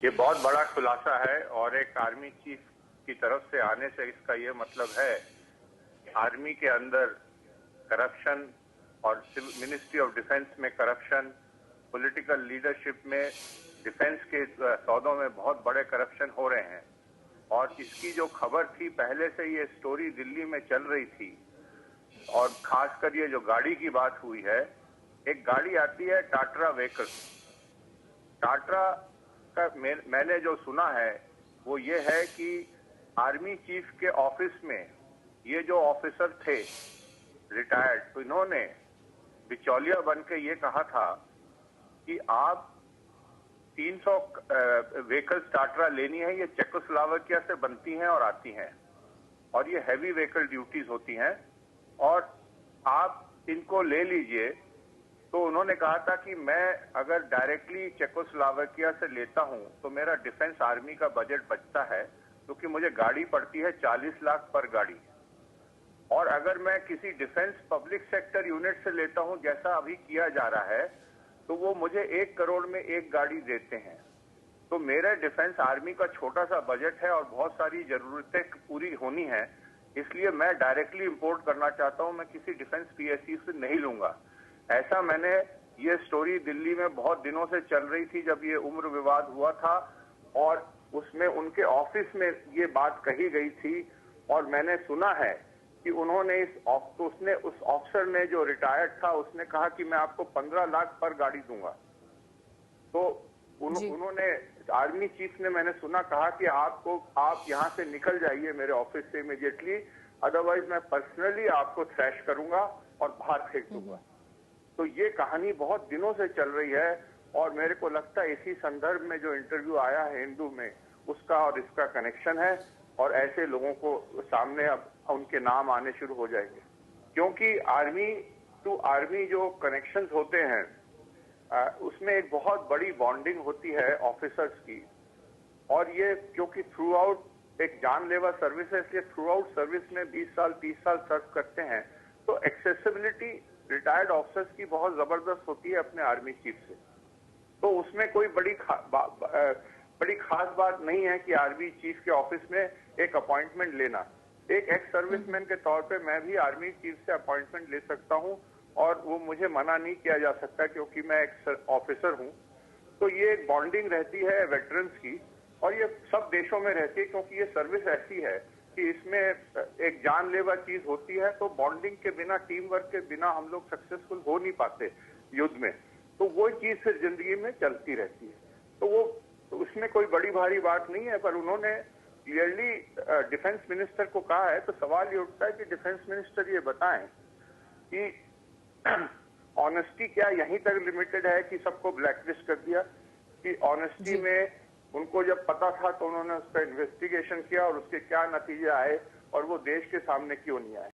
ये बहुत बड़ा खुलासा है और एक आर्मी चीफ की तरफ से आने से इसका ये मतलब है आर्मी के अंदर करप्शन और मिनिस्ट्री ऑफ डिफेंस में करप्शन, पॉलिटिकल लीडरशिप में डिफेंस के सौदों में बहुत बड़े करप्शन हो रहे हैं। और इसकी जो खबर थी, पहले से ये स्टोरी दिल्ली में चल रही थी और खासकर ये जो गाड़ी की बात हुई है, एक गाड़ी आती है टाटा व्हीकल। टाटा का मैंने जो सुना है वो ये है कि आर्मी चीफ के ऑफिस में ये जो ऑफिसर थे रिटायर्ड, तो इन्होंने बिचौलिया बन के ये कहा था कि आप 300 व्हीकल्स टाटा लेनी है, ये चेकोस्लोवाकिया से बनती हैं और आती हैं और ये हैवी व्हीकल ड्यूटीज होती हैं और आप इनको ले लीजिए। तो उन्होंने कहा था कि मैं अगर डायरेक्टली चेकोस्लोवाकिया से लेता हूं तो मेरा डिफेंस आर्मी का बजट बचता है, क्योंकि मुझे गाड़ी पड़ती है 40 लाख पर गाड़ी, और अगर मैं किसी डिफेंस पब्लिक सेक्टर यूनिट से लेता हूं जैसा अभी किया जा रहा है तो वो मुझे 1 करोड़ में एक गाड़ी देते हैं। तो मेरे डिफेंस आर्मी का छोटा सा बजट है और बहुत सारी जरूरतें पूरी होनी है, इसलिए मैं डायरेक्टली इंपोर्ट करना चाहता हूं, मैं किसी डिफेंस पीएसयू से नहीं लूंगा। ऐसा मैंने ये स्टोरी दिल्ली में बहुत दिनों से चल रही थी जब ये उम्र विवाद हुआ था और उसमें उनके ऑफिस में ये बात कही गई थी और मैंने सुना है कि उन्होंने उस ऑफिसर ने जो रिटायर्ड था उसने कहा कि मैं आपको 15 लाख पर गाड़ी दूंगा। तो उन्होंने आर्मी चीफ ने, मैंने सुना, कहा कि आप यहां से निकल जाइए मेरे ऑफिस से इमीडिएटली, अदरवाइज मैं पर्सनली आपको थ्रैश करूंगा और बाहर फेंक दूंगा। तो ये कहानी बहुत दिनों से चल रही है और मेरे को लगता है इसी संदर्भ में जो इंटरव्यू आया है हिंदू में, उसका और इसका कनेक्शन है और ऐसे लोगों को सामने अब उनके नाम आने शुरू हो जाएंगे, क्योंकि आर्मी टू आर्मी जो कनेक्शंस होते हैं उसमें एक बहुत बड़ी बॉन्डिंग होती है ऑफिसर्स की। और ये क्योंकि थ्रू आउट एक जानलेवा सर्विस है, इसलिए थ्रू आउट सर्विस में 20 साल 30 साल सर्व करते हैं, तो एक्सेसिबिलिटी रिटायर्ड ऑफिसर्स की बहुत जबरदस्त होती है अपने आर्मी चीफ से। तो उसमें कोई बड़ी खास बात नहीं है कि आर्मी चीफ के ऑफिस में एक अपॉइंटमेंट लेना। एक एक्स सर्विसमैन के तौर पे मैं भी आर्मी चीफ से अपॉइंटमेंट ले सकता हूं और वो मुझे मना नहीं किया जा सकता क्योंकि मैं एक ऑफिसर हूं। तो ये एक बॉन्डिंग रहती है वेटरन्स की और ये सब देशों में रहती है, क्योंकि ये सर्विस ऐसी है कि इसमें एक जानलेवा चीज होती है। तो बॉन्डिंग के बिना, टीम वर्क के बिना हम लोग सक्सेसफुल हो नहीं पाते युद्ध में। तो वो चीज फिर जिंदगी में चलती रहती है। तो उसमें कोई बड़ी भारी बात नहीं है, पर उन्होंने क्लियरली डिफेंस मिनिस्टर को कहा है। तो सवाल ये उठता है कि डिफेंस मिनिस्टर ये बताएं कि ऑनेस्टी क्या यहीं तक लिमिटेड है कि सबको ब्लैकलिस्ट कर दिया, कि ऑनेस्टी में उनको जब पता था तो उन्होंने उसका इन्वेस्टिगेशन किया और उसके क्या नतीजे आए और वो देश के सामने क्यों नहीं आए।